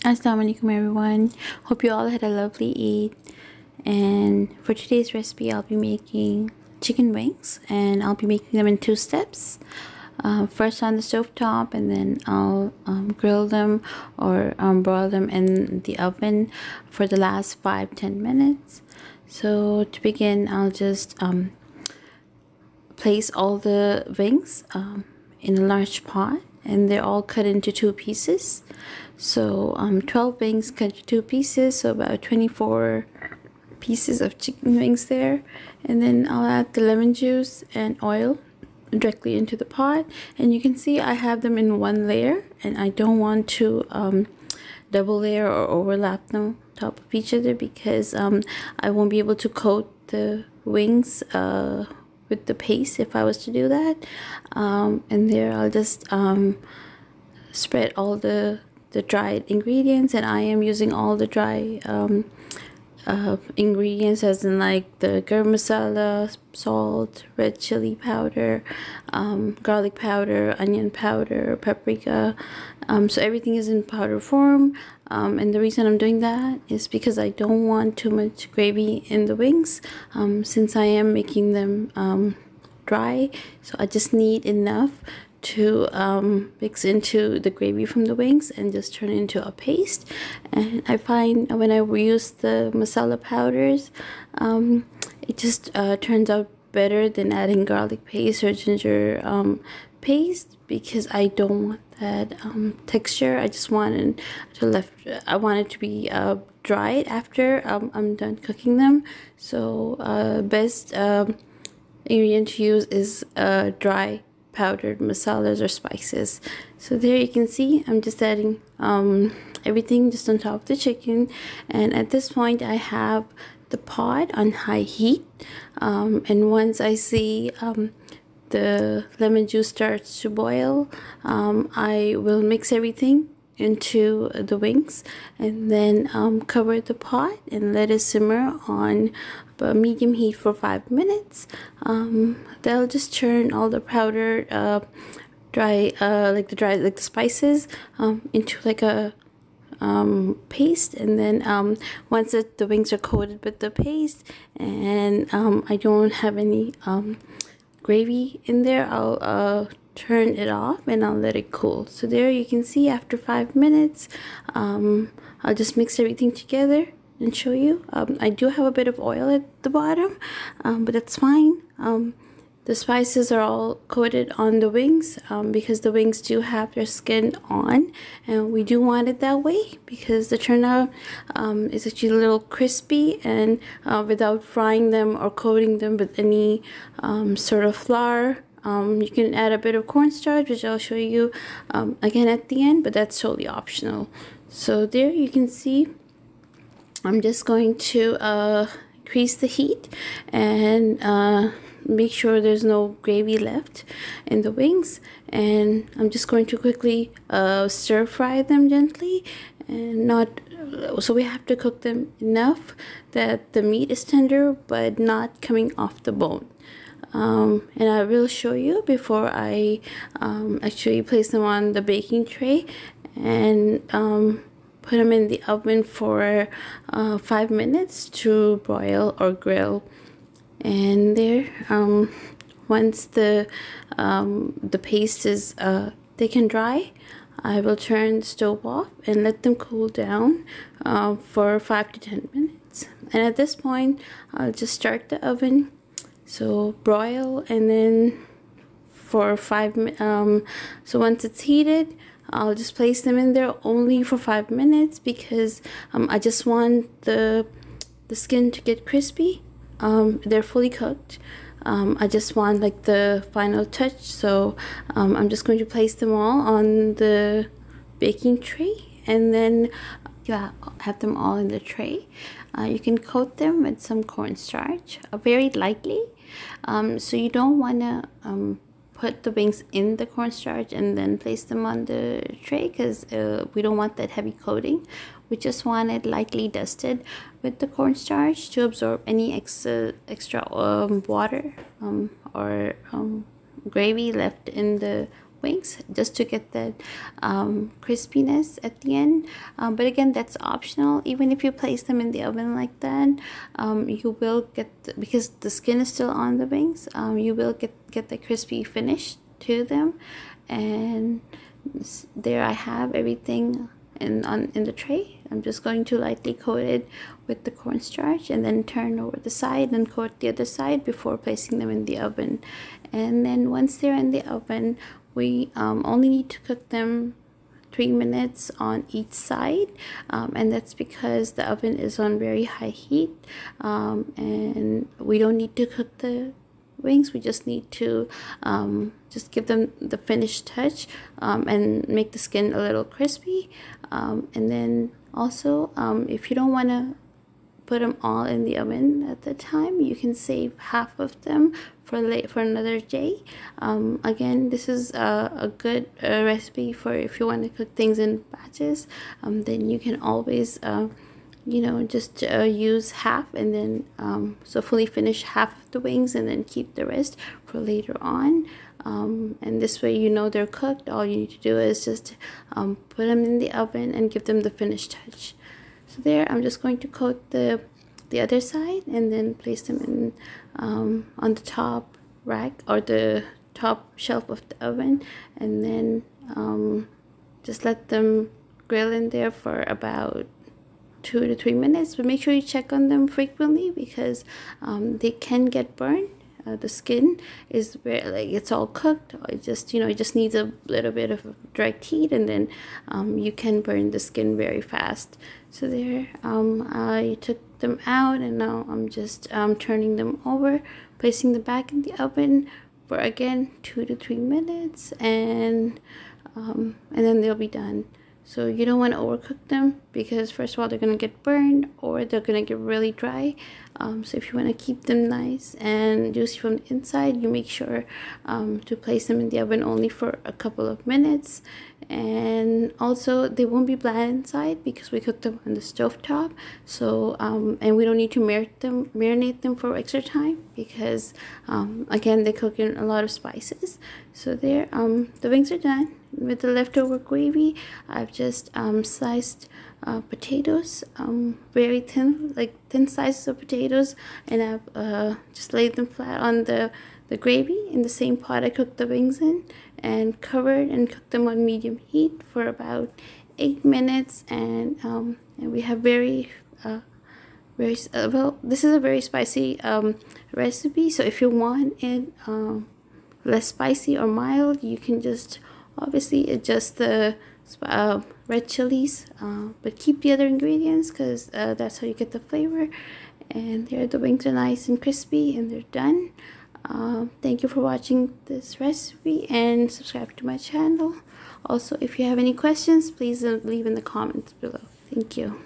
Assalamualaikum everyone. Hope you all had a lovely Eid. And for today's recipe, I'll be making chicken wings, and I'll be making them in two steps. First on the stove top, and then I'll grill them or broil them in the oven for the last 5-10 minutes. So to begin, I'll just place all the wings in a large pot, and they're all cut into two pieces. So 12 wings cut into two pieces, so about 24 pieces of chicken wings there. And then I'll add the lemon juice and oil directly into the pot, and you can see I have them in one layer, and I don't want to double layer or overlap them top of each other, because I won't be able to coat the wings with the paste if I was to do that. And there I'll just spread all the dried ingredients, and I am using all the dry ingredients, as in like the garam masala, salt, red chili powder, garlic powder, onion powder, paprika. So everything is in powder form, and the reason I'm doing that is because I don't want too much gravy in the wings, since I am making them dry. So I just need enough to mix into the gravy from the wings and just turn it into a paste. And I find when I use the masala powders, it just turns out better than adding garlic paste or ginger paste, because I don't want that texture. I just wanted I want it to be dried after I'm done cooking them. So best ingredient to use is dry powdered masalas or spices. So there you can see I'm just adding everything just on top of the chicken, and at this point I have the pot on high heat, and once I see the lemon juice starts to boil, I will mix everything into the wings, and then cover the pot and let it simmer on medium heat for 5 minutes. They'll just turn all the powdered like the spices into like a paste, and then once the wings are coated with the paste, and I don't have any gravy in there, I'll turn it off and I'll let it cool. So there you can see after 5 minutes, I'll just mix everything together and show you. I do have a bit of oil at the bottom, but that's fine. The spices are all coated on the wings, because the wings do have their skin on, and we do want it that way because the turnout is actually a little crispy, and without frying them or coating them with any sort of flour. You can add a bit of cornstarch, which I'll show you again at the end, but that's totally optional. So there you can see I'm just going to increase the heat and make sure there's no gravy left in the wings, and I'm just going to quickly stir fry them gently, and so we have to cook them enough that the meat is tender but not coming off the bone. And I will show you before I actually place them on the baking tray and put them in the oven for 5 minutes to broil or grill. And there, once the paste is thick and dry, I will turn the stove off and let them cool down for 5 to 10 minutes. And at this point, I'll just start the oven. So broil, and then for 5 minutes, so once it's heated, I'll just place them in there only for 5 minutes, because I just want the skin to get crispy. They're fully cooked. I just want like the final touch, so I'm just going to place them all on the baking tray, and then have them all in the tray. You can coat them with some cornstarch, very lightly. So you don't want to put the wings in the cornstarch and then place them on the tray, because we don't want that heavy coating. We just want it lightly dusted with the cornstarch to absorb any extra water or gravy left in the wings, just to get that crispiness at the end. But again, that's optional. Even if you place them in the oven like that, you will get because the skin is still on the wings, you will get the crispy finish to them. And there I have everything in the tray. I'm just going to lightly coat it with the cornstarch and then turn over the side and coat the other side before placing them in the oven. And then once they're in the oven, we only need to cook them 3 minutes on each side, and that's because the oven is on very high heat, and we don't need to cook the wings. We just need to just give them the finished touch, and make the skin a little crispy. And then also, if you don't want to put them all in the oven at the time, you can save half of them for another day. Again, this is a good recipe for if you want to cook things in batches. Then you can always just use half, and then so fully finish half of the wings and then keep the rest for later on. And this way they're cooked. All you need to do is just put them in the oven and give them the finished touch. So there, I'm just going to coat the other side and then place them in on the top rack or the top shelf of the oven, and then just let them grill in there for about 2 to 3 minutes. But make sure you check on them frequently because they can get burned. The skin is very, it's all cooked. It just it just needs a little bit of direct heat, and then you can burn the skin very fast. So there, I took them out, and now I'm just turning them over, placing them back in the oven for again 2 to 3 minutes, and then they'll be done. So you don't want to overcook them because first of all, they're going to get burned or they're going to get really dry. So if you want to keep them nice and juicy from the inside, you make sure to place them in the oven only for a couple of minutes. And also they won't be bland inside because we cooked them on the stove top. So and we don't need to marinate them for extra time because again, they cook in a lot of spices. So there, the wings are done. With the leftover gravy, I've just sliced potatoes, very thin, like thin slices of potatoes, and I've just laid them flat on the gravy in the same pot I cooked the wings in, and covered and cooked them on medium heat for about 8 minutes. And we have very well, this is a very spicy recipe. So if you want it less spicy or mild, you can just obviously adjust the red chilies, but keep the other ingredients because that's how you get the flavor. And there, the wings are nice and crispy and they're done. Thank you for watching this recipe and subscribe to my channel. Also, if you have any questions, please leave in the comments below. Thank you.